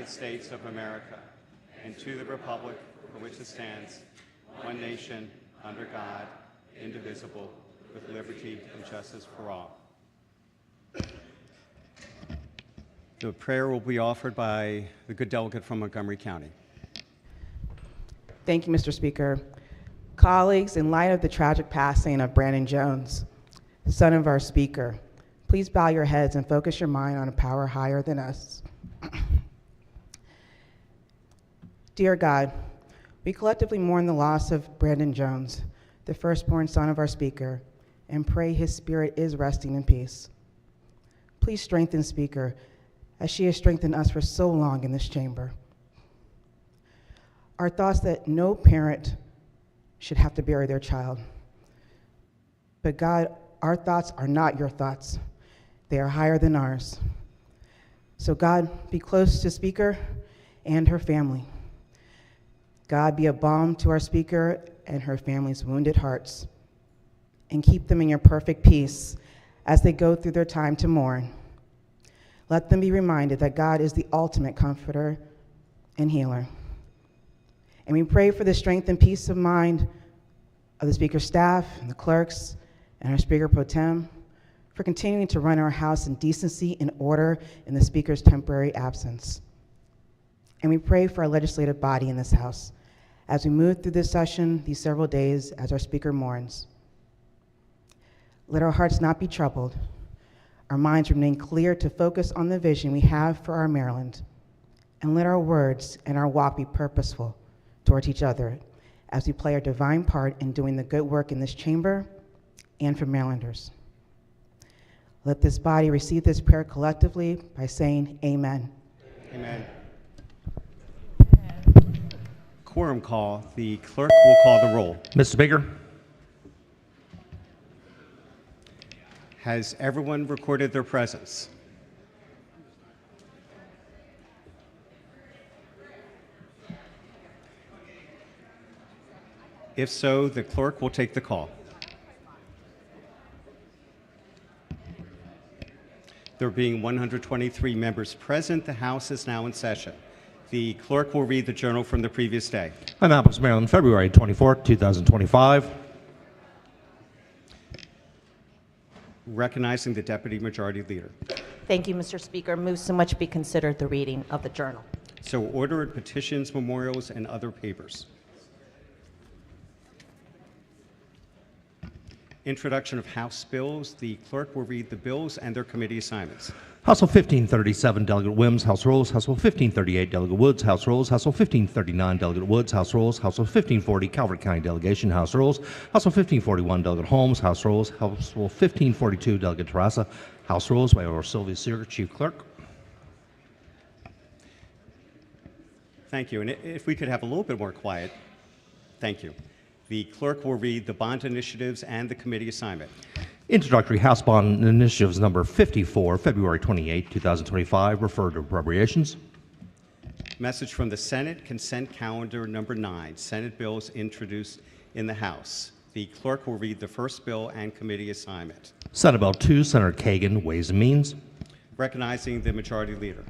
United States of America and to the republic for which it stands, one nation, under God, indivisible, with liberty and justice for all. The prayer will be offered by the good delegate from Montgomery County. Thank you, Mr. Speaker. Colleagues, in light of the tragic passing of Brandon Jones, son of our Speaker, please bow your heads and focus your mind on a power higher than us. Dear God, we collectively mourn the loss of Brandon Jones, the firstborn son of our Speaker, and pray his spirit is resting in peace. Please strengthen Speaker, as she has strengthened us for so long in this chamber. Our thoughts that no parent should have to bury their child. But God, our thoughts are not your thoughts. They are higher than ours. So God, be close to Speaker and her family. God, be a balm to our Speaker and her family's wounded hearts, and keep them in your perfect peace as they go through their time to mourn. Let them be reminded that God is the ultimate comforter and healer. And we pray for the strength and peace of mind of the Speaker's staff and the clerks and our Speaker Pro Tem for continuing to run our House in decency and order in the Speaker's temporary absence. And we pray for our legislative body in this House as we move through this session these several days as our Speaker mourns. Let our hearts not be troubled, our minds remain clear to focus on the vision we have for our Maryland, and let our words and our walk be purposeful towards each other as we play our divine part in doing the good work in this chamber and for Marylanders. Let this body receive this prayer collectively by saying amen. Amen. Quorum call. The clerk will call the roll. Mr. Speaker. Has everyone recorded their presence? If so, the clerk will take the call. There being 123 members present, the House is now in session. The clerk will read the journal from the previous day. Annapolis, Maryland, February 24, 2025. Recognizing the Deputy Majority Leader. Thank you, Mr. Speaker. Move so much be considered the reading of the journal. So ordered. Petitions, memorials, and other papers. Introduction of House bills. The clerk will read the bills and their committee assignments. House Bill 1537, Delegate Wims, House Rules. House Bill 1538, Delegate Woods, House Rules. House Bill 1539, Delegate Woods, House Rules. House Bill 1540, Calvert County Delegation, House Rules. House Bill 1541, Delegate Holmes, House Rules. House Bill 1542, Delegate Terrassa, House Rules. By Order Sylvia Seeger, Chief Clerk. Thank you. And if we could have a little bit more quiet. Thank you. The clerk will read the bond initiatives and the committee assignment. Introductory House Bond Initiatives number 54, February 28, 2025, referred to appropriations. Message from the Senate, consent calendar number 9, Senate bills introduced in the House. The clerk will read the first bill and committee assignment. Senate Bill 2, Senator Kagan, Ways and Means. Recognizing the Majority Leader.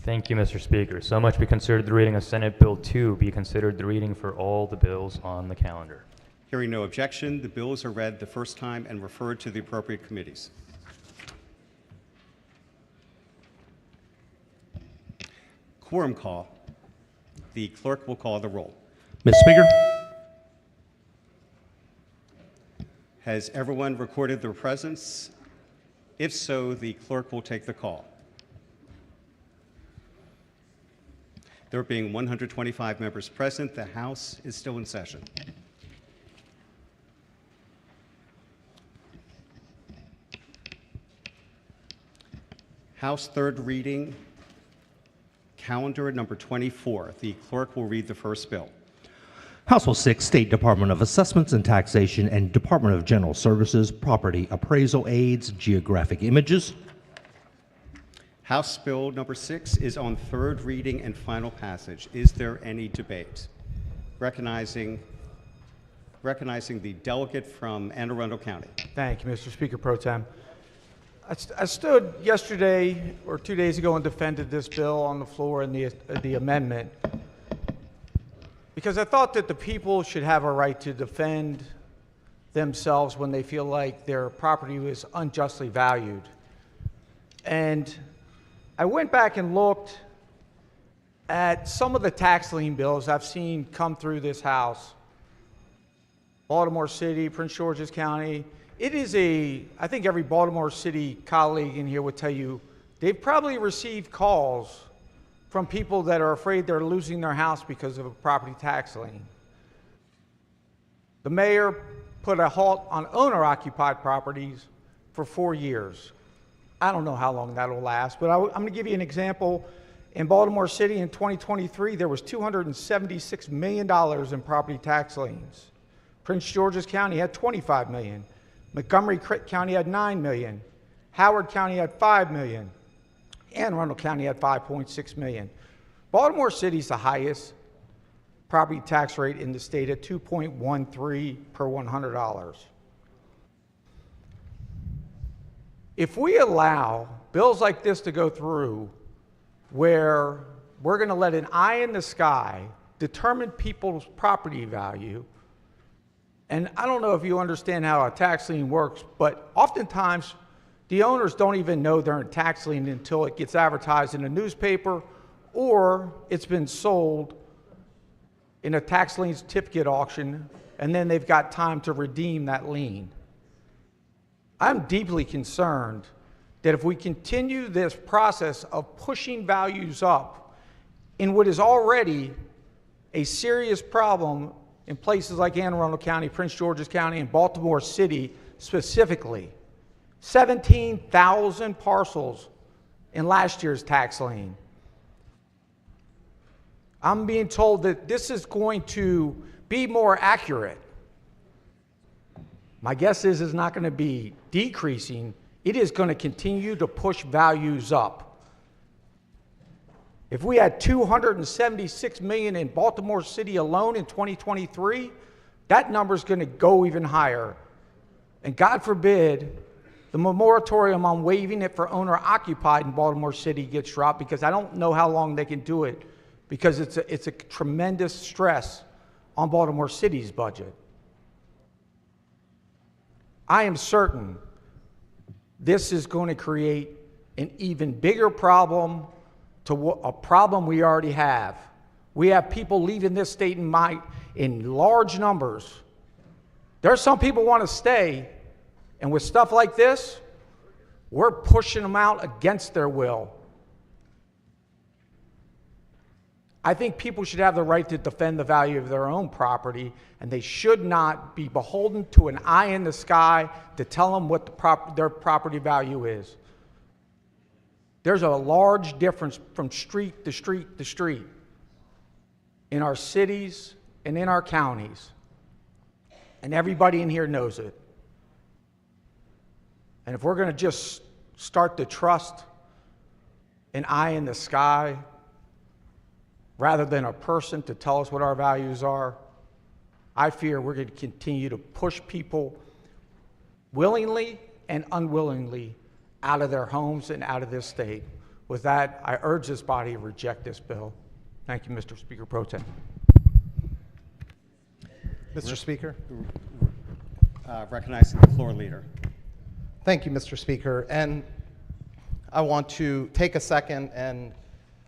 Thank you, Mr. Speaker. So much be considered the reading of Senate Bill 2 be considered the reading for all the bills on the calendar. Hearing no objection, the bills are read the first time and referred to the appropriate committees. Quorum call. The clerk will call the roll. Mr. Speaker. Has everyone recorded their presence? If so, the clerk will take the call. There being 125 members present, the House is still in session. House third reading, calendar number 24. The clerk will read the first bill. House Bill 6, State Department of Assessments and Taxation and Department of General Services, Property Appraisal Aids, Geographic Images. House Bill number 6 is on third reading and final passage. Is there any debate? Recognizing the delegate from Anne Arundel County. Thank you, Mr. Speaker Pro Tem. I stood yesterday or 2 days ago and defended this bill on the floor and the amendment because I thought that the people should have a right to defend themselves when they feel like their property was unjustly valued. And I went back and looked at some of the tax lien bills I've seen come through this House. Baltimore City, Prince George's County. It is I think every Baltimore City colleague in here would tell you, they've probably received calls from people that are afraid they're losing their house because of a property tax lien. The mayor put a halt on owner-occupied properties for 4 years. I don't know how long that'll last, but I'm going to give you an example. In Baltimore City in 2023, there was $276 million in property tax liens. Prince George's County had $25 million. Montgomery County had $9 million. Howard County had $5 million. Anne Arundel County had $5.6 million. Baltimore City is the highest property tax rate in the state at 2.13 per $100. If we allow bills like this to go through where we're going to let an eye in the sky determine people's property value, and I don't know if you understand how a tax lien works, but oftentimes the owners don't even know they're in tax lien until it gets advertised in a newspaper or it's been sold in a tax lien certificate auction, and then they've got time to redeem that lien. I'm deeply concerned that if we continue this process of pushing values up in what is already a serious problem in places like Anne Arundel County, Prince George's County, and Baltimore City specifically, 17,000 parcels in last year's tax lien. I'm being told that this is going to be more accurate. My guess is it's not going to be decreasing. It is going to continue to push values up. If we had $276 million in Baltimore City alone in 2023, that number is going to go even higher. And God forbid the moratorium on waiving it for owner-occupied in Baltimore City gets dropped, because I don't know how long they can do it, because it's a tremendous stress on Baltimore City's budget. I am certain this is going to create an even bigger problem to a problem we already have. We have people leaving this state in large numbers. There are some people who want to stay, and with stuff like this, we're pushing them out against their will. I think people should have the right to defend the value of their own property, and they should not be beholden to an eye in the sky to tell them what their property value is. There's a large difference from street to street to street in our cities and in our counties, and everybody in here knows it. And if we're going to just start to trust an eye in the sky rather than a person to tell us what our values are, I fear we're going to continue to push people willingly and unwillingly out of their homes and out of this state. With that, I urge this body to reject this bill. Thank you, Mr. Speaker Pro Tem. Mr. Speaker. Recognizing the floor leader. Thank you, Mr. Speaker. And I want to take a second and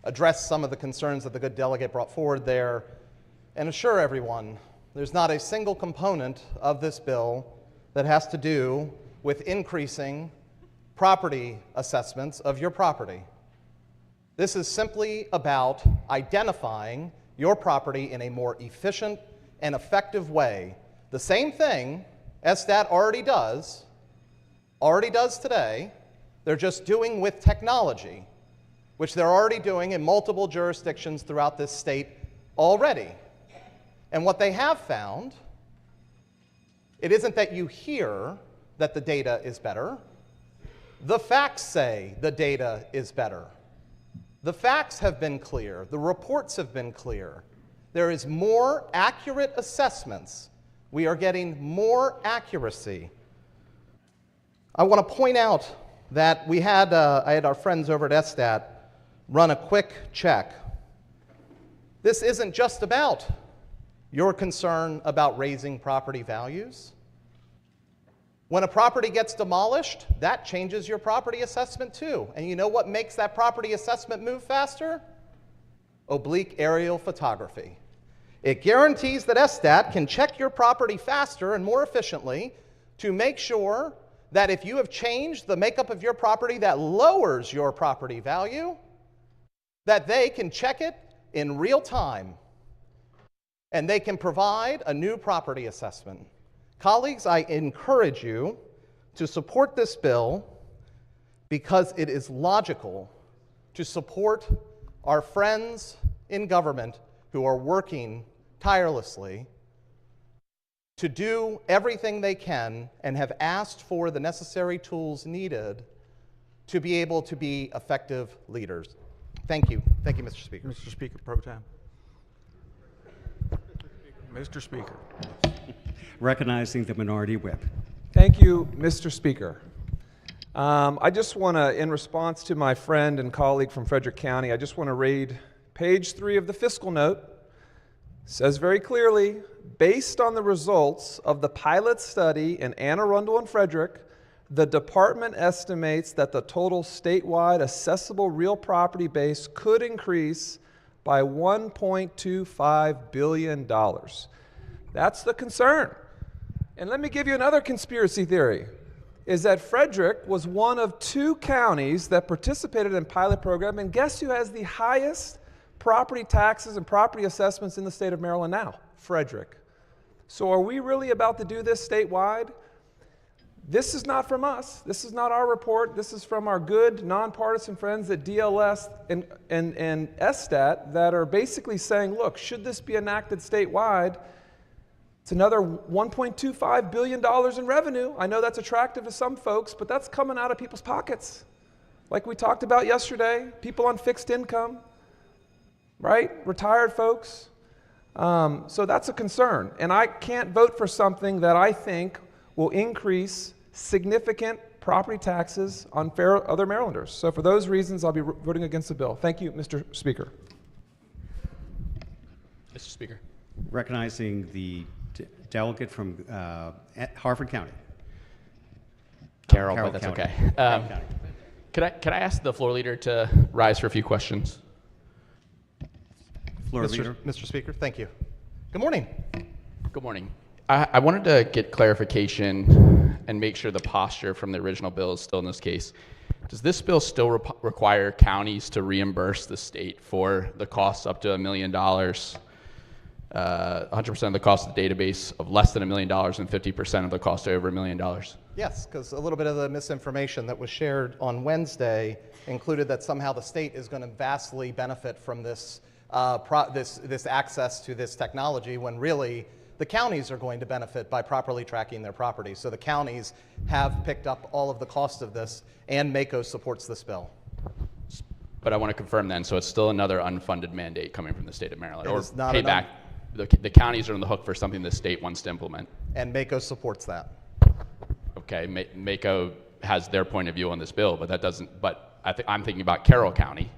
address some of the concerns that the good delegate brought forward there and assure everyone there's not a single component of this bill that has to do with increasing property assessments of your property. This is simply about identifying your property in a more efficient and effective way. The same thing STAT already does today. They're just doing with technology, which they're already doing in multiple jurisdictions throughout this state already. And what they have found, it isn't that you hear that the data is better. The facts say the data is better. The facts have been clear. The reports have been clear. There is more accurate assessments. We are getting more accuracy. I want to point out that I had our friends over at ESTAT run a quick check. This isn't just about your concern about raising property values. When a property gets demolished, that changes your property assessment too. And you know what makes that property assessment move faster? Oblique aerial photography. It guarantees that ESTAT can check your property faster and more efficiently to make sure that if you have changed the makeup of your property that lowers your property value, that they can check it in real time and they can provide a new property assessment. Colleagues, I encourage you to support this bill because it is logical to support our friends in government who are working tirelessly to do everything they can and have asked for the necessary tools needed to be able to be effective leaders. Thank you. Thank you, Mr. Speaker. Mr. Speaker Pro Tem. Mr. Speaker. Recognizing the minority whip. Thank you, Mr. Speaker. I just want to, in response to my friend and colleague from Frederick County, I just want to read page 3 of the fiscal note. It says very clearly, based on the results of the pilot study in Anne Arundel and Frederick, the department estimates that the total statewide assessable real property base could increase by $1.25 billion. That's the concern. And let me give you another conspiracy theory, is that Frederick was one of 2 counties that participated in pilot program, and guess who has the highest property taxes and property assessments in the state of Maryland now? Frederick. So are we really about to do this statewide? This is not from us. This is not our report. This is from our good nonpartisan friends at DLS and ESTAT that are basically saying, look, should this be enacted statewide, it's another $1.25 billion in revenue. I know that's attractive to some folks, but that's coming out of people's pockets. Like we talked about yesterday, people on fixed income, right? Retired folks. So that's a concern. And I can't vote for something that I think will increase significant property taxes on other Marylanders. So for those reasons, I'll be voting against the bill. Thank you, Mr. Speaker. Mr. Speaker. Recognizing the delegate from Harford County. Carroll, Carroll but that's County. okay. Carroll County. Could I ask the floor leader to rise for a few questions? Floor leader. Mr. Speaker, thank you. Good morning. Good morning. I wanted to get clarification and make sure the posture from the original bill is still in this case. Does this bill still require counties to reimburse the state for the costs up to $1 million, 100% of the cost of the database of less than $1 million and 50% of the cost over $1 million? Yes, because a little bit of the misinformation that was shared on Wednesday included that somehow the state is going to vastly benefit from this access to this technology, when really the counties are going to benefit by properly tracking their property. So the counties have picked up all of the cost of this, and MACO supports this bill. But I want to confirm then, so it's still another unfunded mandate coming from the state of Maryland, or not pay an back. The counties are on the hook for something the state wants to implement. And MACO supports that. Okay, MACO has their point of view on this bill, but that doesn't. But I'm thinking about Carroll County,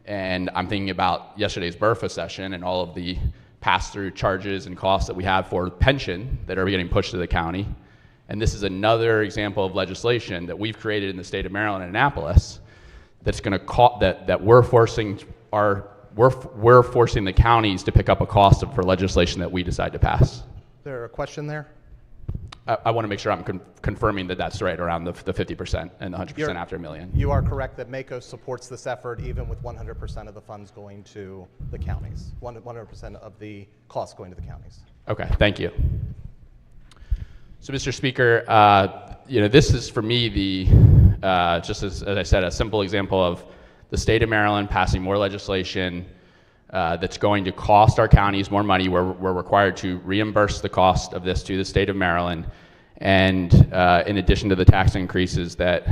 and I'm thinking about yesterday's BRFA session and all of the pass-through charges and costs that we have for pension that are getting pushed to the county. And this is another example of legislation that we've created in the state of Maryland and Annapolis that's going to that we're forcing the counties to pick up a cost for legislation that we decide to pass. Is there a question there? I want to make sure I'm confirming that that's right, around the 50% and the 100% after $1 million. You are correct that MACO supports this effort, even with 100% of the funds going to the counties, 100% of the costs going to the counties. Okay, thank you. So, Mr. Speaker, this is for me just as I said, a simple example of the state of Maryland passing more legislation that's going to cost our counties more money. We're required to reimburse the cost of this to the state of Maryland, and in addition to the tax increases that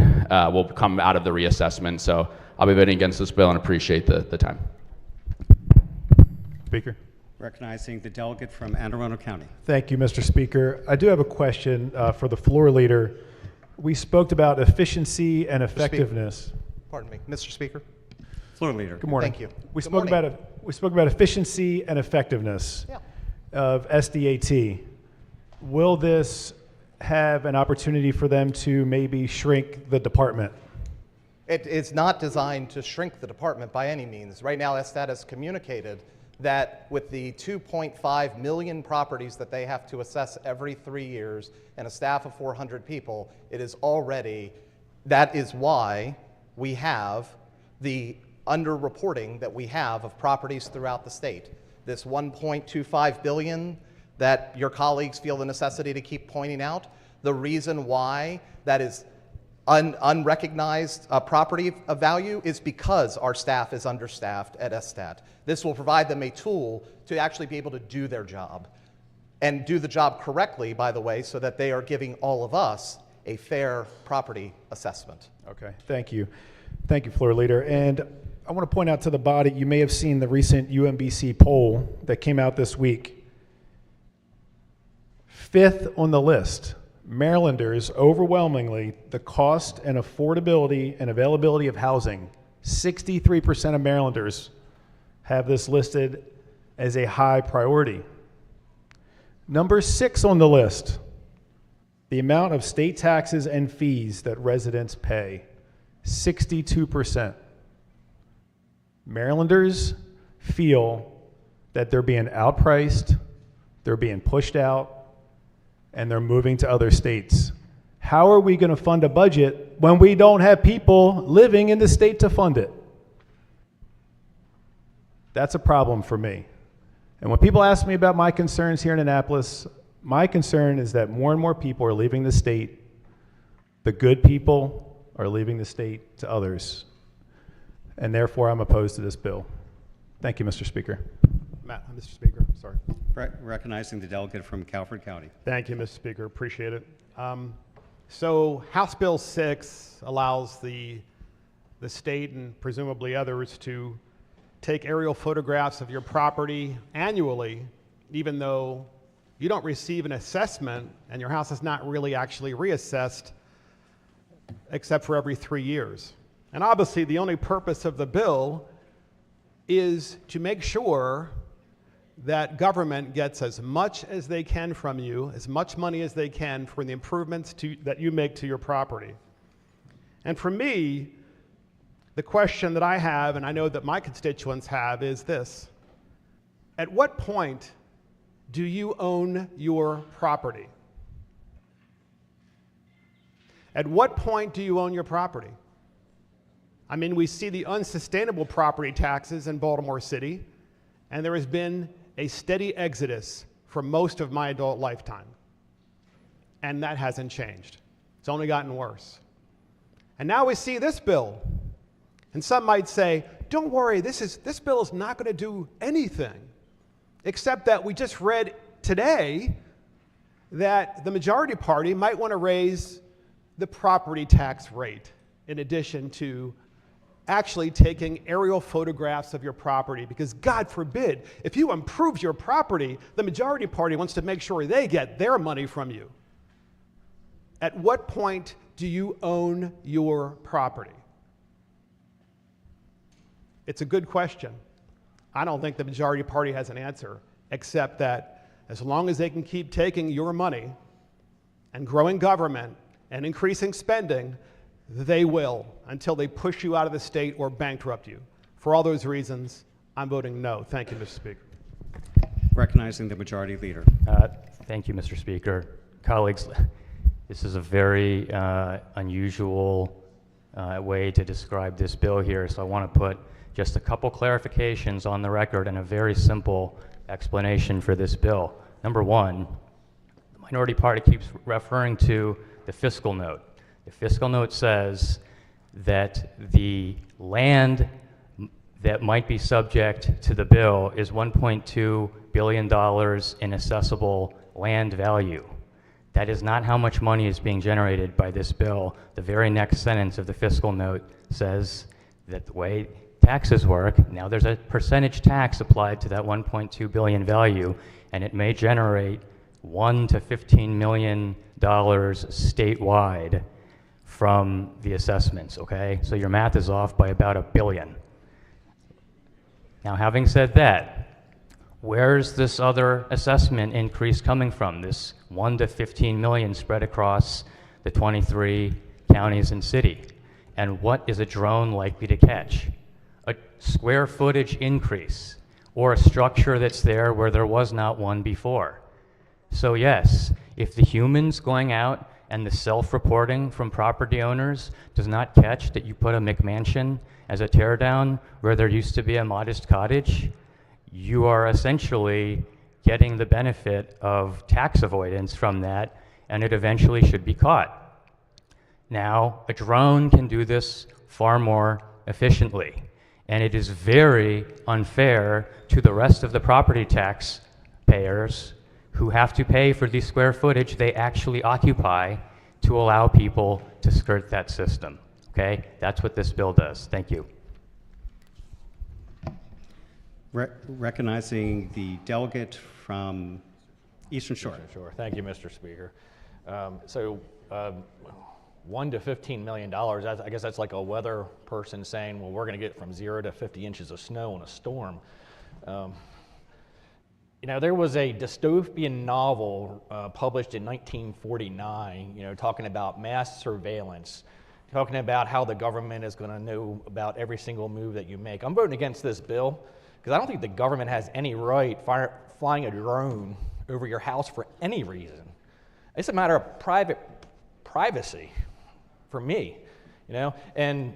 will come out of the reassessment. So I'll be voting against this bill and appreciate the time. Speaker. Recognizing the delegate from Anne Arundel County. Thank you, Mr. Speaker. I do have a question for the floor leader. we spoke about efficiency and effectiveness. Pardon me, Mr. Speaker. Floor leader. Good morning. Thank you. We Good spoke morning. we spoke about efficiency and effectiveness of SDAT. Will this have an opportunity for them to maybe shrink the department? It's not designed to shrink the department by any means. Right now, SDAT has communicated that with the 2.5 million properties that they have to assess every 3 years and a staff of 400 people, it is already, that is why we have the underreporting that we have of properties throughout the state. This 1.25 billion that your colleagues feel the necessity to keep pointing out, the reason why that is unrecognized property of value is because our staff is understaffed at SDAT. This will provide them a tool to actually be able to do their job and do the job correctly, by the way, so that they are giving all of us a fair property assessment. Okay, thank you. Thank you, Floor Leader. And I want to point out to the body, you may have seen the recent UMBC poll that came out this week. 5th on the list, Marylanders overwhelmingly, the cost and affordability and availability of housing, 63% of Marylanders have this listed as a high priority. Number 6 on the list, the amount of state taxes and fees that residents pay, 62%. Marylanders feel that they're being outpriced, they're being pushed out, and they're moving to other states. How are we going to fund a budget when we don't have people living in the state to fund it? That's a problem for me. And when people ask me about my concerns here in Annapolis, my concern is that more and more people are leaving the state. The good people are leaving the state to others. And therefore, I'm opposed to this bill. Thank you, Mr. Speaker. Mr. Speaker, sorry. Recognizing the delegate from Calford County. Thank you, Mr. Speaker. Appreciate it. So House Bill 6 allows the state and presumably others to take aerial photographs of your property annually, even though you don't receive an assessment and your house is not really actually reassessed except for every 3 years. And obviously the only purpose of the bill is to make sure that government gets as much as they can from you, as much money as they can for the improvements that you make to your property. And for me, the question that I have, and I know that my constituents have, is this: at what point do you own your property? At what point do you own your property? I mean, we see the unsustainable property taxes in Baltimore City, and there has been a steady exodus for most of my adult lifetime. And that hasn't changed. It's only gotten worse. And now we see this bill. And some might say, don't worry, this bill is not going to do anything, except that we just read today that the majority party might want to raise the property tax rate in addition to actually taking aerial photographs of your property, because God forbid, if you improve your property, the majority party wants to make sure they get their money from you. At what point do you own your property? It's a good question. I don't think the majority party has an answer, except that as long as they can keep taking your money and growing government and increasing spending, they will, until they push you out of the state or bankrupt you. For all those reasons, I'm voting no. Thank you, Mr. Speaker. Recognizing the majority leader. Thank you, Mr. Speaker. Colleagues, this is a very unusual way to describe this bill here, so I want to put just a couple clarifications on the record and a very simple explanation for this bill. Number one, the minority party keeps referring to the fiscal note. The fiscal note says that the land that might be subject to the bill is $1.2 billion in assessable land value. That is not how much money is being generated by this bill. The very next sentence of the fiscal note says that the way taxes work, now there's a percentage tax applied to that 1.2 billion value, and it may generate $1 to $15 million statewide. from the assessments, okay? So your math is off by about $1 billion. Now, having said that, where's this other assessment increase coming from? This 1 to 15 million spread across the 23 counties and city. And what is a drone likely to catch? A square footage increase, or a structure that's there where there was not one before. So yes, if the humans going out and the self-reporting from property owners does not catch that you put a McMansion as a tear down where there used to be a modest cottage, you are essentially getting the benefit of tax avoidance from that, and it eventually should be caught. Now, a drone can do this far more efficiently, and it is very unfair to the rest of the property tax payers who have to pay for the square footage they actually occupy to allow people to skirt that system. Okay? That's what this bill does. Thank you. Recognizing the delegate from Eastern Shore. Sure. Thank you, Mr. Speaker. 1 to $15 million, I guess that's like a weather person saying, well, we're going to get from 0 to 50 inches of snow in a storm. You know, there was a dystopian novel published in 1949, you know, talking about mass surveillance, talking about how the government is going to know about every single move that you make. I'm voting against this bill because I don't think the government has any right flying a drone over your house for any reason. It's a matter of privacy for me, you know. And,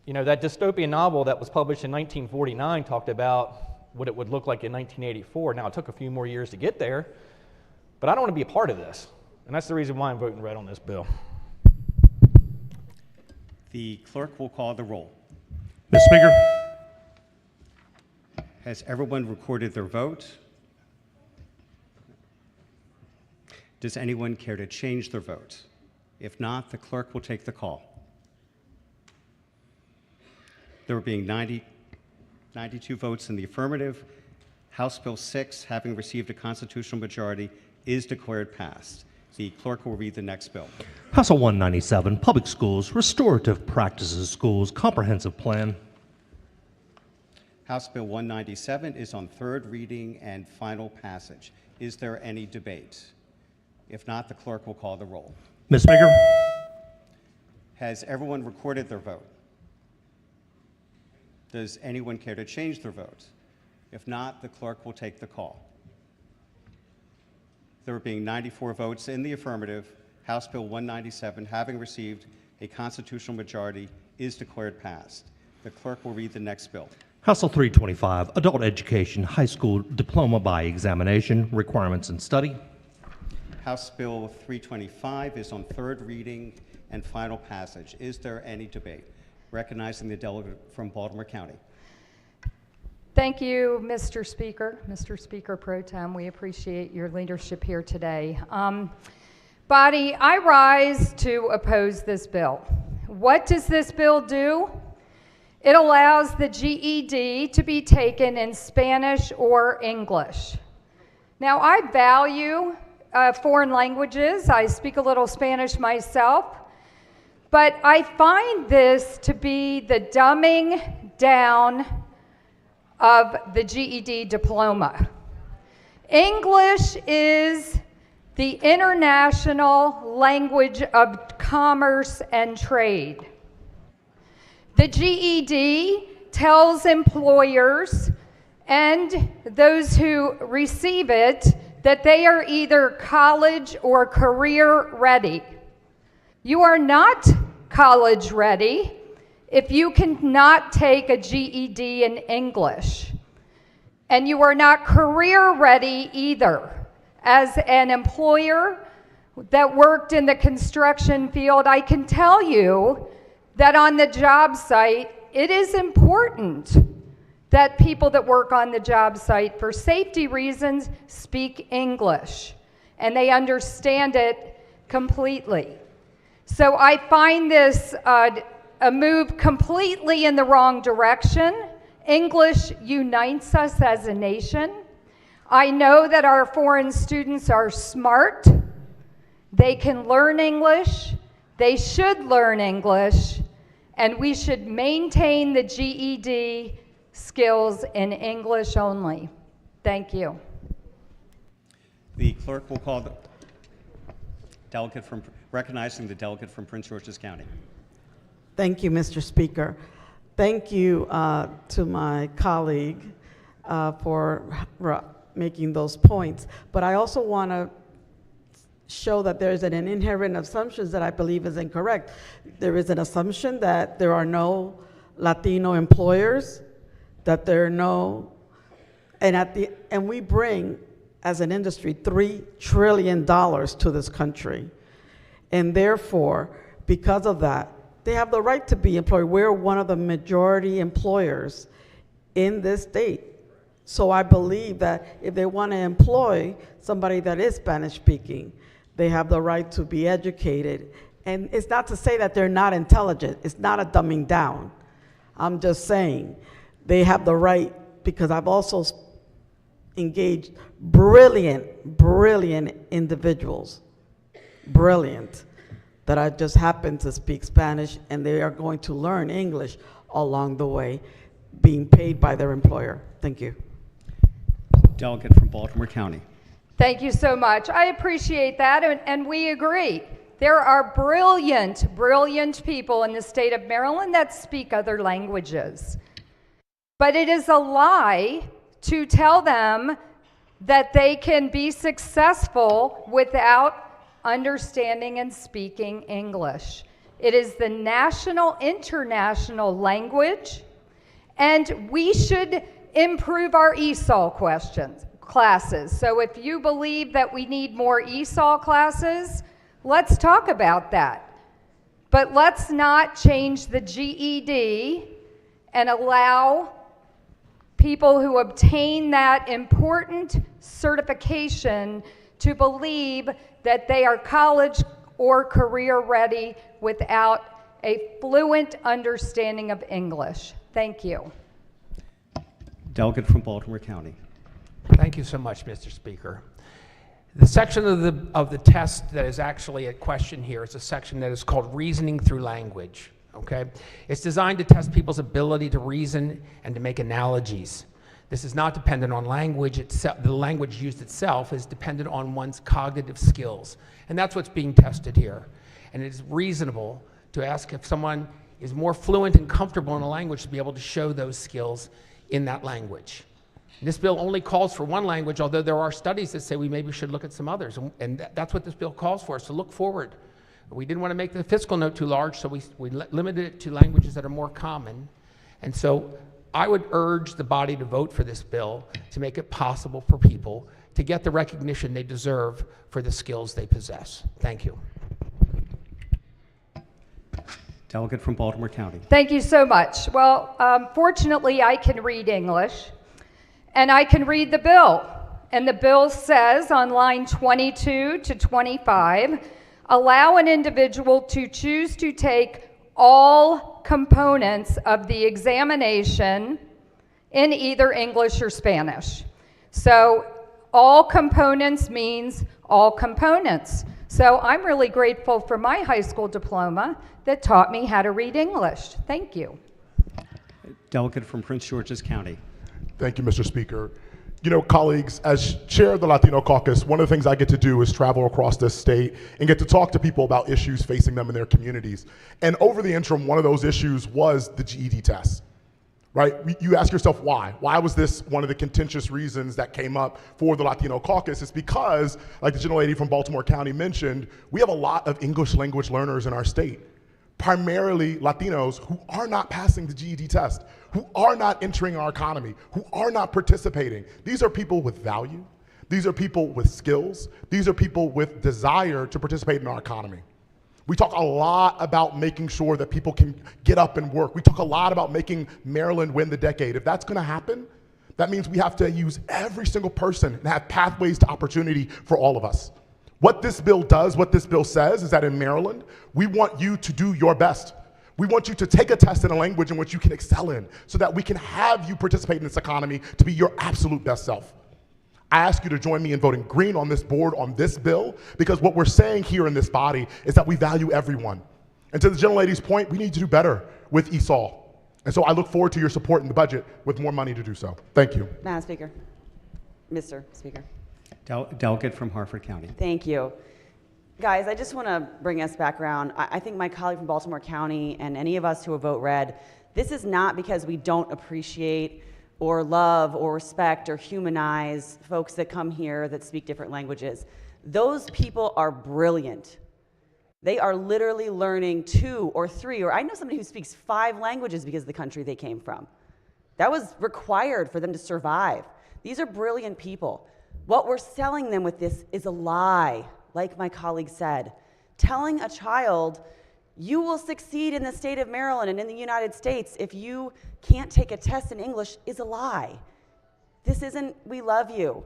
you know, that dystopian novel that was published in 1949 talked about what it would look like in 1984. Now, it took a few more years to get there, but I don't want to be a part of this. And that's the reason why I'm voting red on this bill. The clerk will call the roll. Mr. Speaker. Has everyone recorded their vote? Does anyone care to change their vote? If not, the clerk will take the call. There being 92 votes in the affirmative, House Bill 6, having received a constitutional majority, is declared passed. The clerk will read the next bill. House Bill 197, Public Schools, Restorative Practices Schools, Comprehensive Plan. House Bill 197 is on third reading and final passage. Is there any debate? If not, the clerk will call the roll. Mr. Speaker. Has everyone recorded their vote? Does anyone care to change their vote? If not, the clerk will take the call. There being 94 votes in the affirmative, House Bill 197, having received a constitutional majority, is declared passed. The clerk will read the next bill. House Bill 325, Adult Education High School Diploma by Examination, Requirements and Study. House Bill 325 is on third reading and final passage. Is there any debate? Recognizing the delegate from Baltimore County. Thank you, Mr. Speaker. Mr. Speaker Pro Tem, we appreciate your leadership here today. Body, I rise to oppose this bill. What does this bill do? It allows the GED to be taken in Spanish or English. Now, I value foreign languages. I speak a little Spanish myself. But I find this to be the dumbing down of the GED diploma. English is the international language of commerce and trade. The GED tells employers and those who receive it that they are either college or career ready. You are not college ready if you cannot take a GED in English. And you are not career ready either. As an employer that worked in the construction field, I can tell you that on the job site, it is important that people that work on the job site for safety reasons speak English and they understand it completely. So I find this a move completely in the wrong direction. English unites us as a nation. I know that our foreign students are smart. They can learn English. They should learn English, and we should maintain the GED skills in English only. Thank you. The clerk will call the delegate from, recognizing the delegate from Prince George's County. Thank you, Mr. Speaker. Thank you to my colleague for making those points. But I also want to show that there's an inherent assumption that I believe is incorrect. There is an assumption that there are no Latino employers, that there are no, and we bring, as an industry, $3 trillion to this country. And therefore, because of that, they have the right to be employed. We're one of the majority employers in this state. So I believe that if they want to employ somebody that is Spanish speaking, they have the right to be educated. And it's not to say that they're not intelligent. It's not a dumbing down. I'm just saying they have the right, because I've also engaged brilliant individuals, brilliant, that I just happen to speak Spanish, and they are going to learn English along the way, being paid by their employer. Thank you. Delegate from Baltimore County. Thank you so much. I appreciate that, and we agree. There are brilliant people in the state of Maryland that speak other languages. But it is a lie to tell them that they can be successful without understanding and speaking English. It is the national, international language, and we should improve our ESOL classes. So if you believe that we need more ESOL classes, let's talk about that. But let's not change the GED and allow people who obtain that important certification to believe that they are college or career ready without a fluent understanding of English. Thank you. Delegate from Baltimore County. Thank you so much, Mr. Speaker. The section of the test that is actually at question here is a section that is called reasoning through language, okay? It's designed to test people's ability to reason and to make analogies. This is not dependent on language itself. The language used itself is dependent on one's cognitive skills. And that's what's being tested here. And it is reasonable to ask if someone is more fluent and comfortable in a language to be able to show those skills in that language. This bill only calls for one language, although there are studies that say we maybe should look at some others. And that's what this bill calls for, is to look forward. We didn't want to make the fiscal note too large, so we limited it to languages that are more common. And so I would urge the body to vote for this bill to make it possible for people to get the recognition they deserve for the skills they possess. Thank you. Delegate from Baltimore County. Thank you so much. Well, fortunately, I can read English, and I can read the bill. And the bill says on line 22 to 25, allow an individual to choose to take all components of the examination in either English or Spanish. So all components means all components. So I'm really grateful for my high school diploma that taught me how to read English. Thank you. Delegate from Prince George's County. Thank you, Mr. Speaker. You know, colleagues, as chair of the Latino caucus, one of the things I get to do is travel across this state and get to talk to people about issues facing them in their communities. And over the interim, one of those issues was the GED test, right? You ask yourself why? Why was this one of the contentious reasons that came up for the Latino caucus? It's because, like the gentlelady from Baltimore County mentioned, we have a lot of English language learners in our state, primarily Latinos who are not passing the GED test, who are not entering our economy, who are not participating. These are people with value. These are people with skills. These are people with desire to participate in our economy. We talk a lot about making sure that people can get up and work. We talk a lot about making Maryland win the decade. If that's gonna happen, that means we have to use every single person and have pathways to opportunity for all of us. What this bill does, what this bill says, is that in Maryland, we want you to do your best. We want you to take a test in a language in which you can excel in so that we can have you participate in this economy to be your absolute best self. I ask you to join me in voting green on this board on this bill, because what we're saying here in this body is that we value everyone. And to the gentlelady's point, we need to do better with ESOL. And so I look forward to your support in the budget with more money to do so. Thank you. Madam Speaker. Mr. Speaker. Delegate from Harford County. Thank you. Guys, I just want to bring us back around. I think my colleague from Baltimore County and any of us who vote red, this is not because we don't appreciate or love or respect or humanize folks that come here that speak different languages. Those people are brilliant. They are literally learning 2 or 3, or I know somebody who speaks 5 languages because of the country they came from. That was required for them to survive. These are brilliant people. What we're selling them with this is a lie, like my colleague said. Telling a child, you will succeed in the state of Maryland and in the United States if you can't take a test in English is a lie. This isn't, we love you.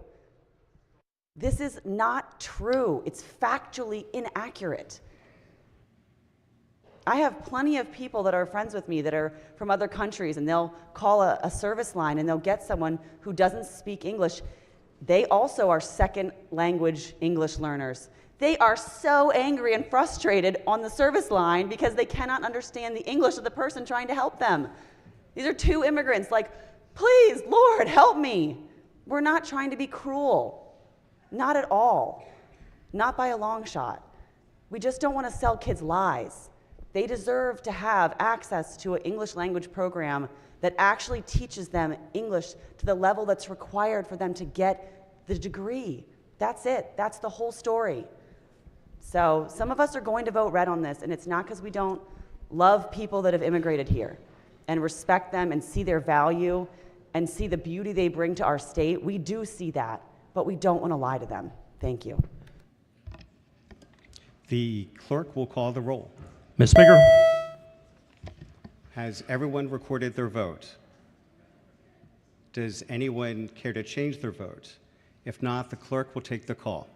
This is not true. It's factually inaccurate. I have plenty of people that are friends with me that are from other countries, and they'll call a service line and they'll get someone who doesn't speak English. They also are second language English learners. They are so angry and frustrated on the service line because they cannot understand the English of the person trying to help them. These are 2 immigrants, like, please, Lord, help me. We're not trying to be cruel. Not at all. Not by a long shot. We just don't want to sell kids lies. They deserve to have access to an English language program that actually teaches them English to the level that's required for them to get the degree. That's it. That's the whole story. So some of us are going to vote red on this, and it's not because we don't love people that have immigrated here and respect them and see their value and see the beauty they bring to our state. We do see that, but we don't want to lie to them. Thank you. The clerk will call the roll. Ms. Speaker. Has everyone recorded their vote? Does anyone care to change their vote? If not, the clerk will take the call.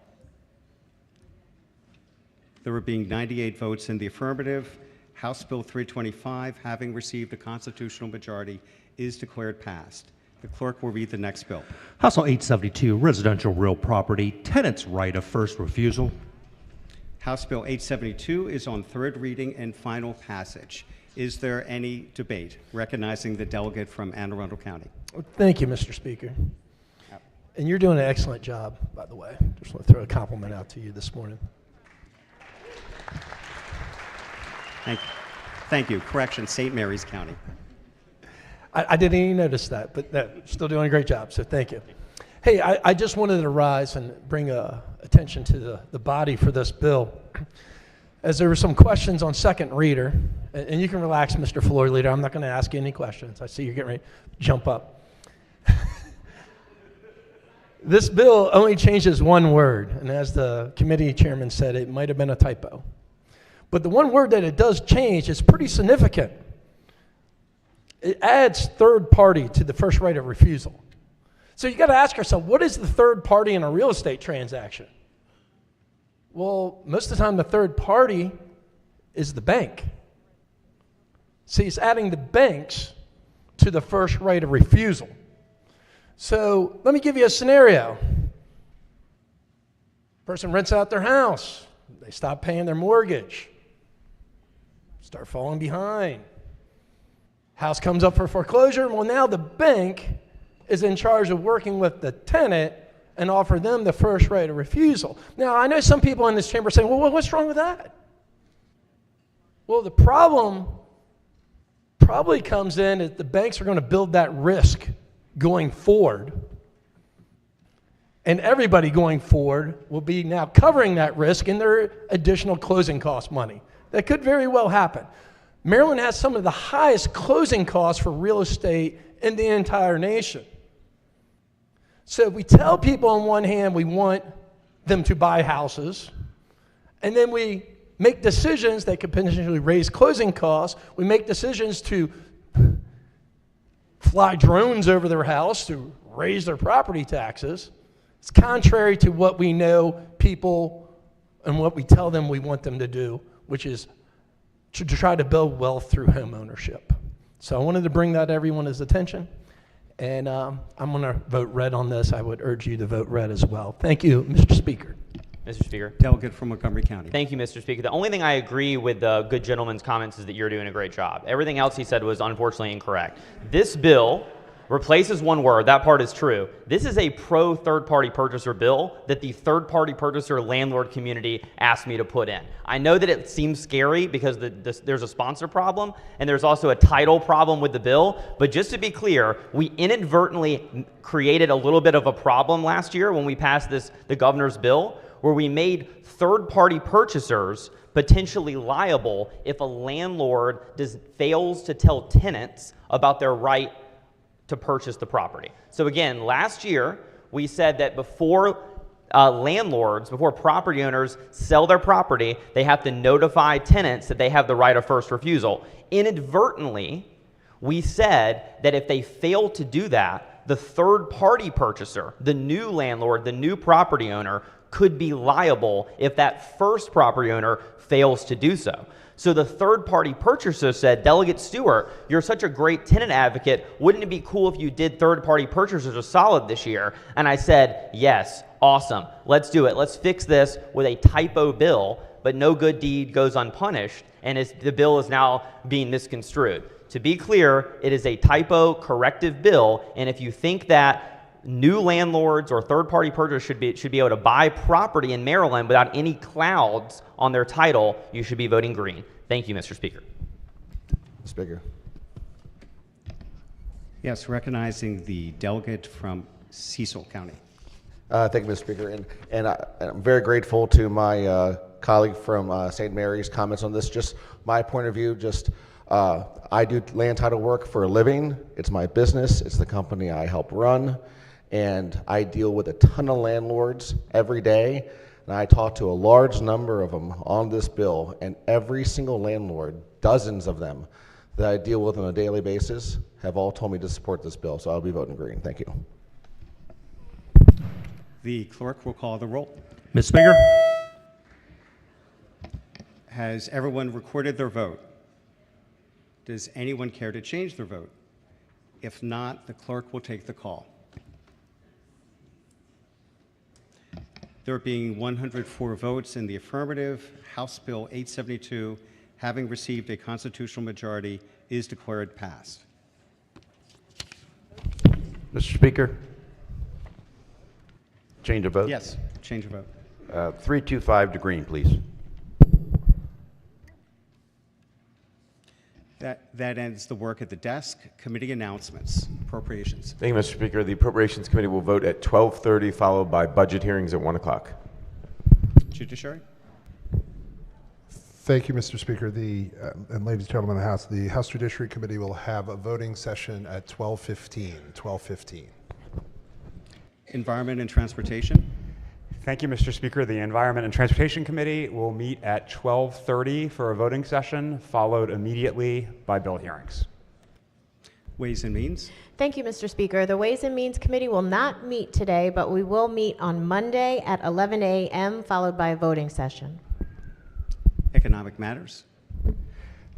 There were being 98 votes in the affirmative. House Bill 325, having received a constitutional majority, is declared passed. The clerk will read the next bill. House Bill 872, Residential Real Property, Tenants' Right of First Refusal. House Bill 872 is on 3rd reading and final passage. Is there any debate? Recognizing the delegate from Anne Arundel County. Thank you, Mr. Speaker. And you're doing an excellent job, by the way. Just want to throw a compliment out to you this morning. Thank you. Correction, St. Mary's County. I didn't even notice that, but still doing a great job, so thank you. Hey, I just wanted to rise and bring attention to the body for this bill. As there were some questions on second reader, and you can relax, Mr. Floor Leader, I'm not going to ask you any questions. I see you're getting ready to jump up. This bill only changes one word, and as the committee chairman said, it might have been a typo. But the one word that it does change is pretty significant. It adds third party to the first right of refusal. So you got to ask yourself, what is the third party in a real estate transaction? Well, most of the time the third party is the bank. See, it's adding the banks to the first right of refusal. So let me give you a scenario. Person rents out their house. They stop paying their mortgage. Start falling behind. House comes up for foreclosure. Well, now the bank is in charge of working with the tenant and offer them the first right of refusal. Now, I know some people in this chamber are saying, well, what's wrong with that? Well, the problem probably comes in that the banks are going to build that risk going forward. And everybody going forward will be now covering that risk in their additional closing cost money. That could very well happen. Maryland has some of the highest closing costs for real estate in the entire nation. So if we tell people on one hand we want them to buy houses, and then we make decisions that could potentially raise closing costs, we make decisions to fly drones over their house to raise their property taxes, it's contrary to what we know people and what we tell them we want them to do, which is to try to build wealth through home ownership. So I wanted to bring that to everyone's attention. And I'm going to vote red on this. I would urge you to vote red as well. Thank you, Mr. Speaker. Mr. Speaker. Delegate from Montgomery County. Thank you, Mr. Speaker. The only thing I agree with the good gentleman's comments is that you're doing a great job. Everything else he said was unfortunately incorrect. This bill replaces one word. That part is true. This is a pro third-party purchaser bill that the third-party purchaser landlord community asked me to put in. I know that it seems scary because there's a sponsor problem and there's also a title problem with the bill, but just to be clear, we inadvertently created a little bit of a problem last year when we passed the governor's bill, where we made third-party purchasers potentially liable if a landlord fails to tell tenants about their right to purchase the property. So again, last year, we said that before before property owners sell their property, they have to notify tenants that they have the right of first refusal. Inadvertently, we said that if they fail to do that, the third-party purchaser, the new landlord, the new property owner, could be liable if that first property owner fails to do so. So the third-party purchaser said, Delegate Stewart, you're such a great tenant advocate. Wouldn't it be cool if you did third-party purchasers a solid this year? And I said, yes, awesome. Let's do it. Let's fix this with a typo bill, but no good deed goes unpunished, and the bill is now being misconstrued. To be clear, it is a typo corrective bill, and if you think that new landlords or third-party purchasers should be able to buy property in Maryland without any clouds on their title, you should be voting green. Thank you, Mr. Speaker. Speaker. Yes, recognizing the delegate from Cecil County. Thank you, Mr. Speaker. And I'm very grateful to my colleague from St. Mary's comments on this. Just my point of view, I do land title work for a living. It's my business. It's the company I help run. And I deal with a ton of landlords every day. And I talk to a large number of them on this bill. And every single landlord, dozens of them, that I deal with on a daily basis have all told me to support this bill. So I'll be voting green. Thank you. The clerk will call the roll. Ms. Speaker? Has everyone recorded their vote? Does anyone care to change their vote? If not, the clerk will take the call. There being 104 votes in the affirmative, House Bill 872, having received a constitutional majority, is declared passed. Mr. Speaker, change of vote? Yes, change of vote. 325 to green, please. That ends the work at the desk. Committee announcements, appropriations. Thank you, Mr. Speaker. The Appropriations Committee will vote at 12:30, followed by budget hearings at 1 o'clock. Judiciary? Thank you, Mr. Speaker. And ladies and gentlemen of the House, the House Judiciary Committee will have a voting session at 12:15. Environment and Transportation? Thank you, Mr. Speaker. The Environment and Transportation Committee will meet at 12:30 for a voting session, followed immediately by bill hearings. Ways and Means? Thank you, Mr. Speaker. The Ways and Means Committee will not meet today, but we will meet on Monday at 11 a.m., followed by a voting session. Economic Matters?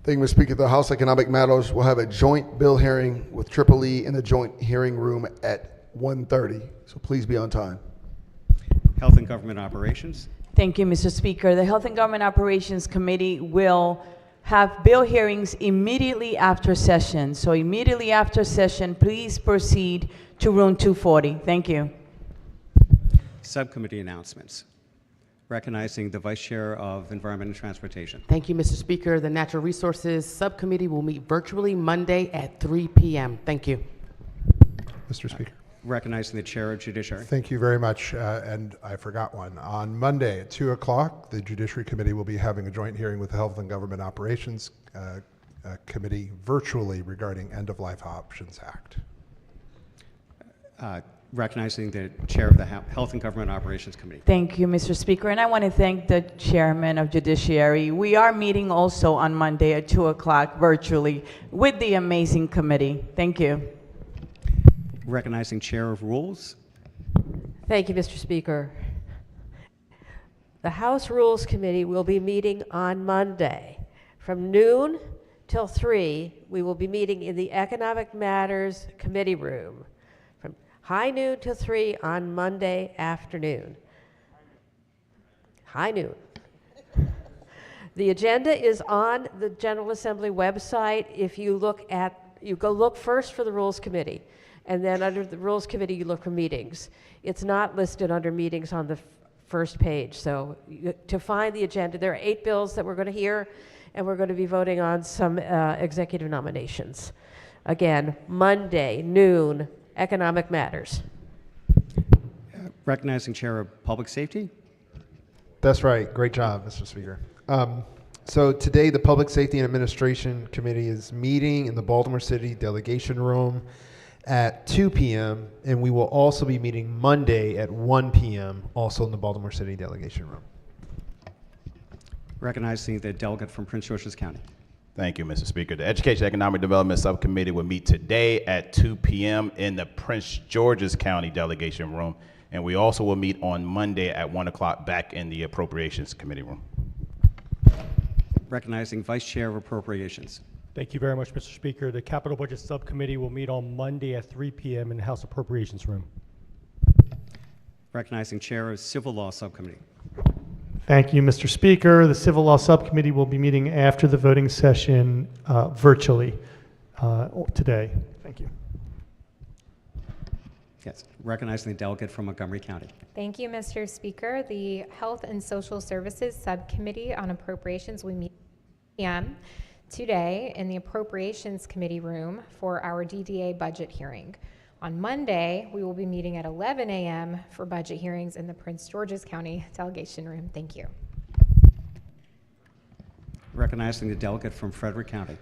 Thank you, Mr. Speaker. The House Economic Matters will have a joint bill hearing with Triple E in the joint hearing room at 1:30, so please be on time. Health and Government Operations? Thank you, Mr. Speaker. The Health and Government Operations Committee will have bill hearings immediately after session. So immediately after session, please proceed to room 240. Thank you. Subcommittee announcements. Recognizing the Vice Chair of Environment and Transportation. Thank you, Mr. Speaker. The Natural Resources Subcommittee will meet virtually Monday at 3 p.m. Thank you. Mr. Speaker. Recognizing the Chair of Judiciary. Thank you very much. And I forgot one. On Monday at 2 o'clock, the Judiciary Committee will be having a joint hearing with the Health and Government Operations Committee virtually regarding End-of-Life Options Act. Recognizing the Chair of the Health and Government Operations Committee. Thank you, Mr. Speaker. And I want to thank the Chairman of Judiciary. We are meeting also on Monday at 2 o'clock virtually with the amazing committee. Thank you. Recognizing Chair of Rules. Thank you, Mr. Speaker. The House Rules Committee will be meeting on Monday. From noon till 3, we will be meeting in the Economic Matters Committee room. High noon till 3 on Monday afternoon. High noon. The agenda is on the General Assembly website. If you go look first for the Rules Committee, and then under the Rules Committee, you look for meetings. It's not listed under meetings on the first page. So to find the agenda, there are 8 bills that we're going to hear, and we're going to be voting on some executive nominations. Again, Monday, noon, Economic Matters. Recognizing Chair of Public Safety. That's right. Great job, Mr. Speaker. So today, the Public Safety and Administration Committee is meeting in the Baltimore City Delegation Room at 2 p.m., and we will also be meeting Monday at 1 p.m., also in the Baltimore City Delegation Room. Recognizing the delegate from Prince George's County. Thank you, Mr. Speaker. The Education and Economic Development Subcommittee will meet today at 2 p.m. in the Prince George's County Delegation Room, and we also will meet on Monday at 1 o'clock back in the Appropriations Committee room. Recognizing Vice Chair of Appropriations. Thank you very much, Mr. Speaker. The Capital Budget Subcommittee will meet on Monday at 3 p.m. in the House Appropriations Room. Recognizing Chair of Civil Law Subcommittee. Thank you, Mr. Speaker. The Civil Law Subcommittee will be meeting after the voting session virtually today. Thank you. Yes, recognizing the delegate from Montgomery County. Thank you, Mr. Speaker. The Health and Social Services Subcommittee on Appropriations will meet today in the Appropriations Committee room for our DDA budget hearing. On Monday, we will be meeting at 11 a.m. for budget hearings in the Prince George's County Delegation Room. Thank you. Recognizing the delegate from Frederick County.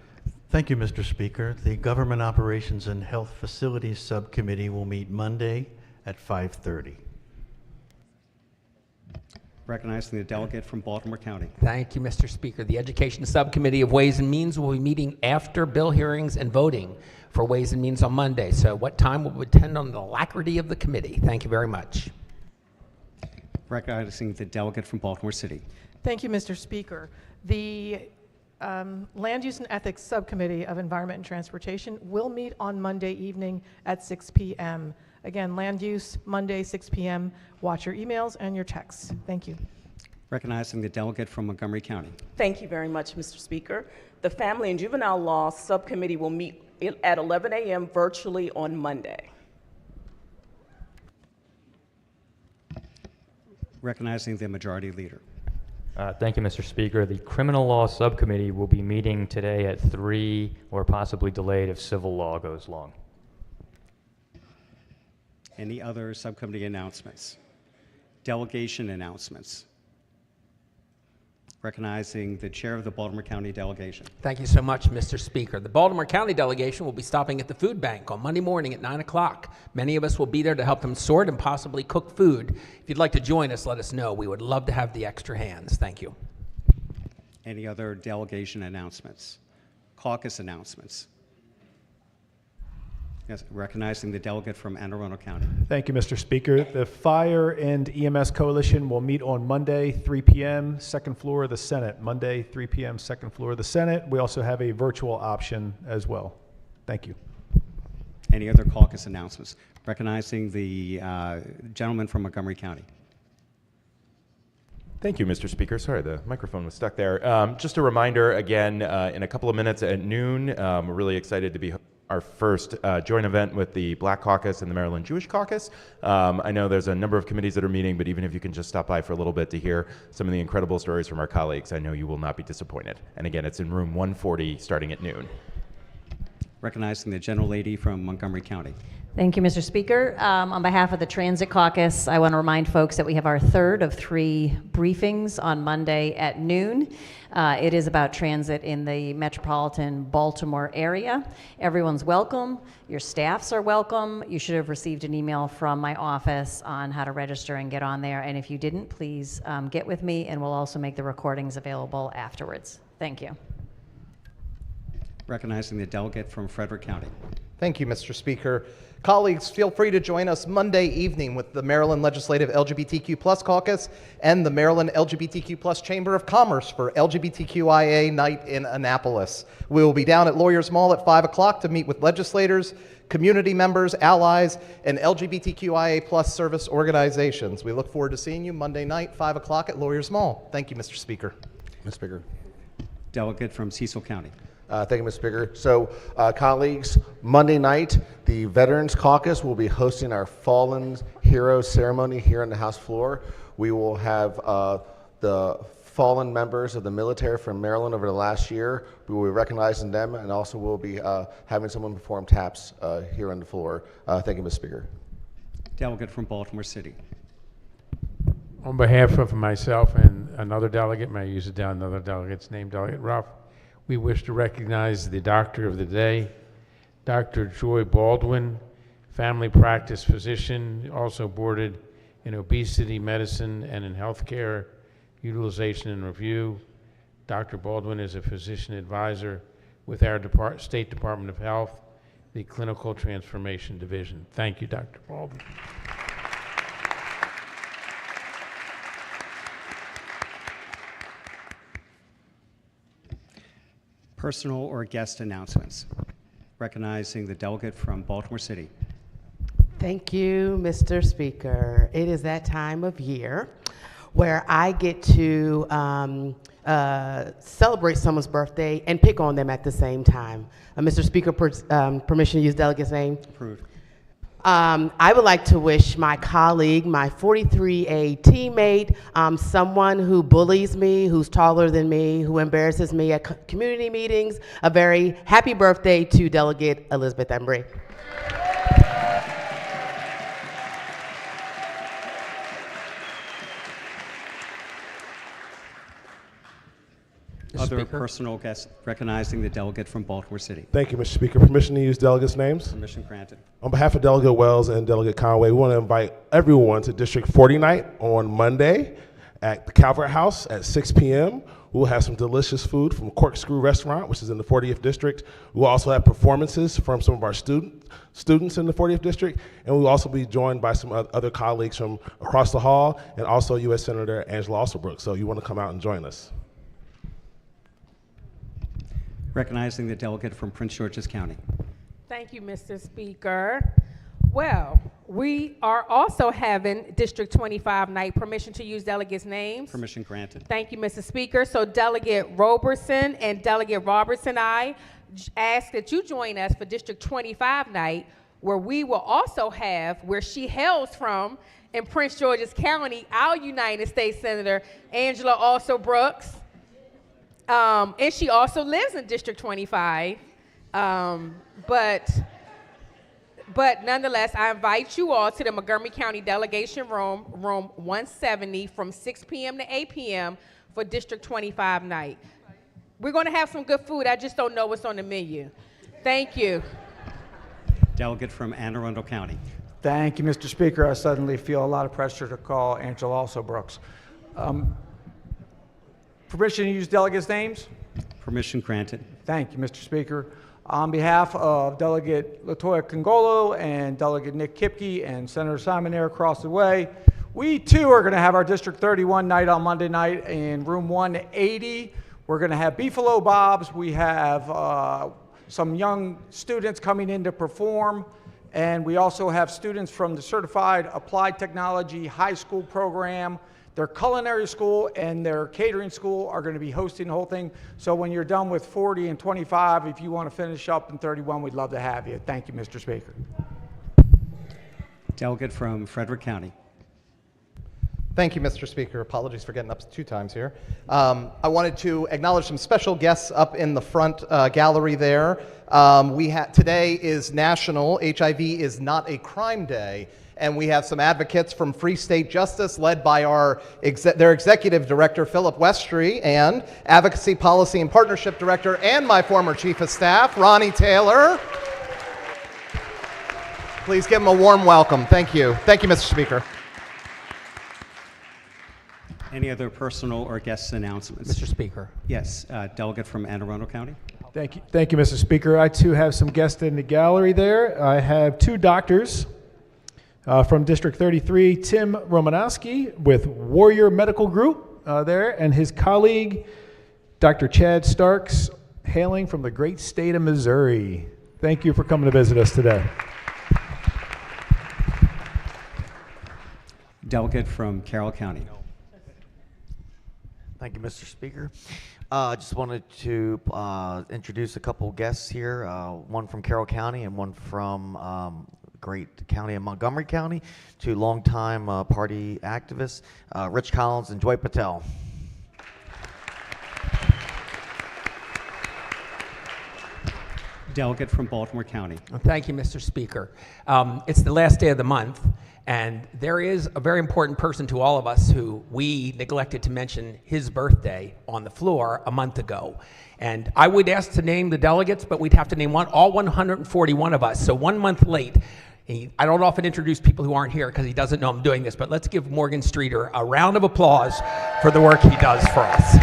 Thank you, Mr. Speaker. The Government Operations and Health Facilities Subcommittee will meet Monday at 5:30. Recognizing the delegate from Baltimore County. Thank you, Mr. Speaker. The Education Subcommittee of Ways and Means will be meeting after bill hearings and voting for Ways and Means on Monday. So what time will depend on the alacrity of the committee. Thank you very much. Recognizing the delegate from Baltimore City. Thank you, Mr. Speaker. The Land Use and Ethics Subcommittee of Environment and Transportation will meet on Monday evening at 6 p.m. Again, Land Use, Monday, 6 p.m. Watch your emails and your texts. Thank you. Recognizing the delegate from Montgomery County. Thank you very much, Mr. Speaker. The Family and Juvenile Law Subcommittee will meet at 11 a.m. virtually on Monday. Recognizing the Majority Leader. Thank you, Mr. Speaker. The Criminal Law Subcommittee will be meeting today at 3 or possibly delayed if civil law goes long. Any other subcommittee announcements? Delegation announcements. Recognizing the chair of the Baltimore County Delegation. Thank you so much, Mr. Speaker. The Baltimore County Delegation will be stopping at the food bank on Monday morning at 9 o'clock. Many of us will be there to help them sort and possibly cook food. If you'd like to join us, let us know. We would love to have the extra hands. Thank you. Any other delegation announcements? Caucus announcements? Yes, recognizing the delegate from Anne Arundel County. Thank you, Mr. Speaker. The Fire and EMS Coalition will meet on Monday, 3 p.m., second floor of the Senate. Monday, 3 p.m., second floor of the Senate. We also have a virtual option as well. Thank you. Any other caucus announcements? Recognizing the gentleman from Montgomery County. Thank you, Mr. Speaker. Sorry, the microphone was stuck there. Just a reminder, again, in a couple of minutes at noon, we're really excited to be our first joint event with the Black Caucus and the Maryland Jewish Caucus. I know there's a number of committees that are meeting, but even if you can just stop by for a little bit to hear some of the incredible stories from our colleagues, I know you will not be disappointed. And again, it's in room 140 starting at noon. Recognizing the General Lady from Montgomery County. Thank you, Mr. Speaker. On behalf of the Transit Caucus, I want to remind folks that we have our third of 3 briefings on Monday at noon. It is about transit in the metropolitan Baltimore area. Everyone's welcome. Your staffs are welcome. You should have received an email from my office on how to register and get on there. And if you didn't, please get with me, and we'll also make the recordings available afterwards. Thank you. Recognizing the delegate from Frederick County. Thank you, Mr. Speaker. Colleagues, feel free to join us Monday evening with the Maryland Legislative LGBTQ+ Caucus and the Maryland LGBTQ+ Chamber of Commerce for LGBTQIA Night in Annapolis. We will be down at Lawyers Mall at 5 o'clock to meet with legislators, community members, allies, and LGBTQIA+ service organizations. We look forward to seeing you Monday night, 5 o'clock at Lawyers Mall. Thank you, Mr. Speaker. Mr. Speaker. Delegate from Cecil County. Thank you, Mr. Speaker. So, colleagues, Monday night, the Veterans Caucus will be hosting our Fallen Heroes ceremony here on the House floor. We will have the fallen members of the military from Maryland over the last year. We will be recognizing them, and also we'll be having someone perform taps here on the floor. Thank you, Mr. Speaker. Delegate from Baltimore City. On behalf of myself and another delegate, may I use it down another delegate's name, Delegate Ruff, we wish to recognize the doctor of the day, Dr. Joy Baldwin, family practice physician, also boarded in obesity medicine and in healthcare utilization and review. Dr. Baldwin is a physician advisor with our State Department of Health, the Clinical Transformation Division. Thank you, Dr. Baldwin. Personal or guest announcements. Recognizing the delegate from Baltimore City. Thank you, Mr. Speaker. It is that time of year where I get to celebrate someone's birthday and pick on them at the same time. Mr. Speaker, permission to use delegate's name? Approved. I would like to wish my colleague, my 43A teammate, someone who bullies me, who's taller than me, who embarrasses me at community meetings, a very happy birthday to Delegate Elizabeth Embry. Other personal guests, recognizing the delegate from Baltimore City. Thank you, Mr. Speaker. Permission to use delegates' names? Permission granted. On behalf of Delegate Wells and Delegate Conway, we want to invite everyone to District 40 night on Monday at the Calvert House at 6 p.m. We'll have some delicious food from Corkscrew Restaurant, which is in the 40th District. We'll also have performances from some of our students in the 40th District, and we'll also be joined by some other colleagues from across the hall, and also U.S. Senator Angela Alsobrooke. So you want to come out and join us. Recognizing the delegate from Prince George's County. Thank you, Mr. Speaker. Well, we are also having District 25 night. Permission to use delegates' names? Permission granted. Thank you, Mr. Speaker. So Delegate Robertson and Delegate Robertson, I ask that you join us for District 25 night, where we will also have, where she hails from, in Prince George's County, our United States Senator Angela Alsobrooke. And she also lives in District 25. But nonetheless, I invite you all to the Montgomery County Delegation Room, room 170, from 6 p.m. to 8 p.m. for District 25 night. We're going to have some good food. I just don't know what's on the menu. Thank you. Delegate from Anne Arundel County. Thank you, Mr. Speaker. I suddenly feel a lot of pressure to call Angela Alsobrooke. Permission to use delegates' names? Permission granted. Thank you, Mr. Speaker. On behalf of Delegate Latoya Congolo and Delegate Nick Kipke and Senator Simon there across the way, we too are going to have our District 31 night on Monday night in room 180. We're going to have beefalo bobs. We have some young students coming in to perform, and we also have students from the Certified Applied Technology High School program. Their culinary school and their catering school are going to be hosting the whole thing. So when you're done with 40 and 25, if you want to finish up in 31, we'd love to have you. Thank you, Mr. Speaker. Delegate from Frederick County. Thank you, Mr. Speaker. Apologies for getting up 2 times here. I wanted to acknowledge some special guests up in the front gallery there. Today is National HIV is Not a Crime Day, and we have some advocates from Free State Justice led by their Executive Director, Philip Westry, and Advocacy Policy and Partnership Director and my former Chief of Staff, Ronnie Taylor. Please give them a warm welcome. Thank you. Thank you, Mr. Speaker. Any other personal or guest announcements? Mr. Speaker. Yes, delegate from Anne Arundel County. Thank you, Mr. Speaker. I too have some guests in the gallery there. I have 2 doctors from District 33, Tim Romanowski with Warrior Medical Group there, and his colleague, Dr. Chad Starks, hailing from the great state of Missouri. Thank you for coming to visit us today. Delegate from Carroll County. Thank you, Mr. Speaker. Just wanted to introduce a couple guests here, one from Carroll County and one from great county in Montgomery County, two longtime party activists, Rich Collins and Joy Patel. Delegate from Baltimore County. Thank you, Mr. Speaker. It's the last day of the month, and there is a very important person to all of us who we neglected to mention his birthday on the floor a month ago. And I would ask to name the delegates, but we'd have to name all 141 of us. So 1 month late. I don't often introduce people who aren't here because he doesn't know I'm doing this, but let's give Morgan Streeter a round of applause for the work he does for us.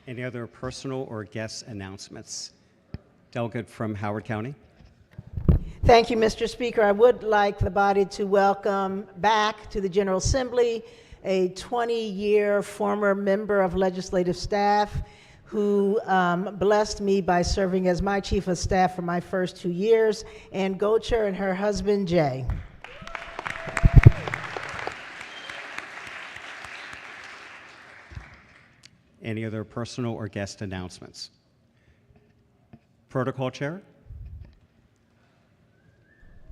Any other personal or guest announcements? Delegate from Howard County. Thank you, Mr. Speaker. I would like the body to welcome back to the General Assembly a 20-year former member of legislative staff who blessed me by serving as my chief of staff for my first 2 years, Ann Gocher and her husband, Jay. Any other personal or guest announcements? Protocol Chair.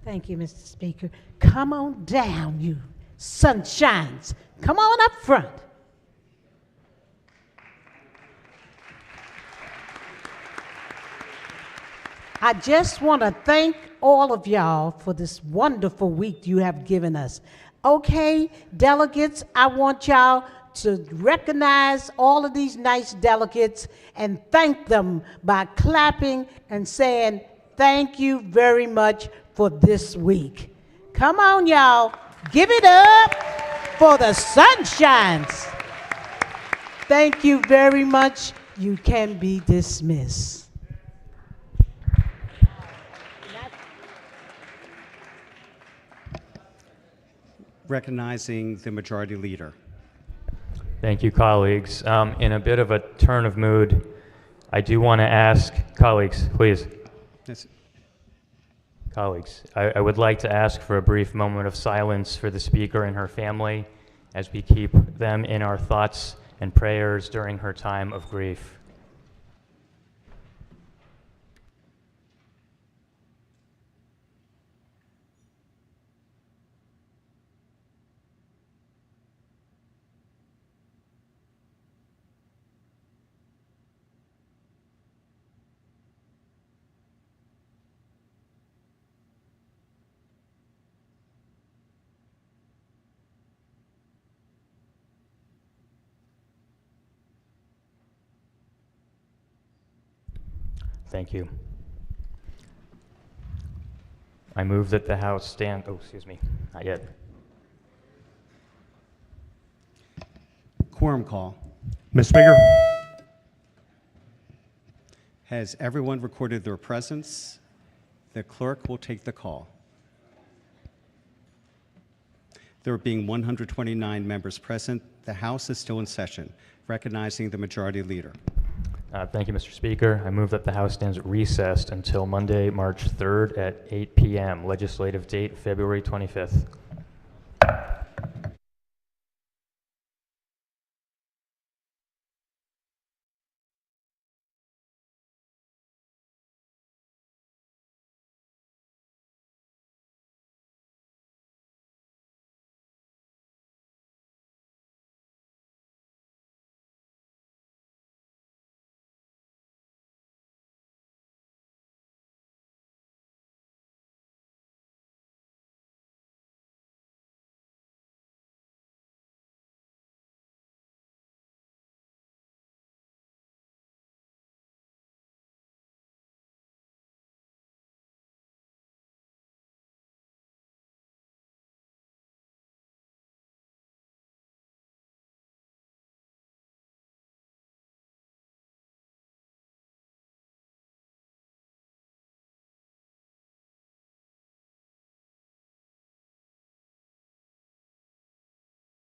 Thank you, Mr. Speaker. Come on down, you sunshines. Come on up front. I just want to thank all of y'all for this wonderful week you have given us. Okay, delegates, I want y'all to recognize all of these nice delegates and thank them by clapping and saying, thank you very much for this week. Come on, y'all. Give it up for the sunshines. Thank you very much. You can be dismissed. Recognizing the majority leader. Thank you, colleagues. In a bit of a turn of mood, I do want to ask, colleagues, please. Yes. Colleagues, I would like to ask for a brief moment of silence for the speaker and her family as we keep them in our thoughts and prayers during her time of grief. Thank you. I move that the House stand, not yet. Quorum call. Mr. Speaker. Has everyone recorded their presence? The clerk will take the call. There being 129 members present, the House is still in session, recognizing the majority leader. Thank you, Mr. Speaker. I move that the House stands recessed until Monday, March 3rd at 8 p.m. Legislative date, February 25th.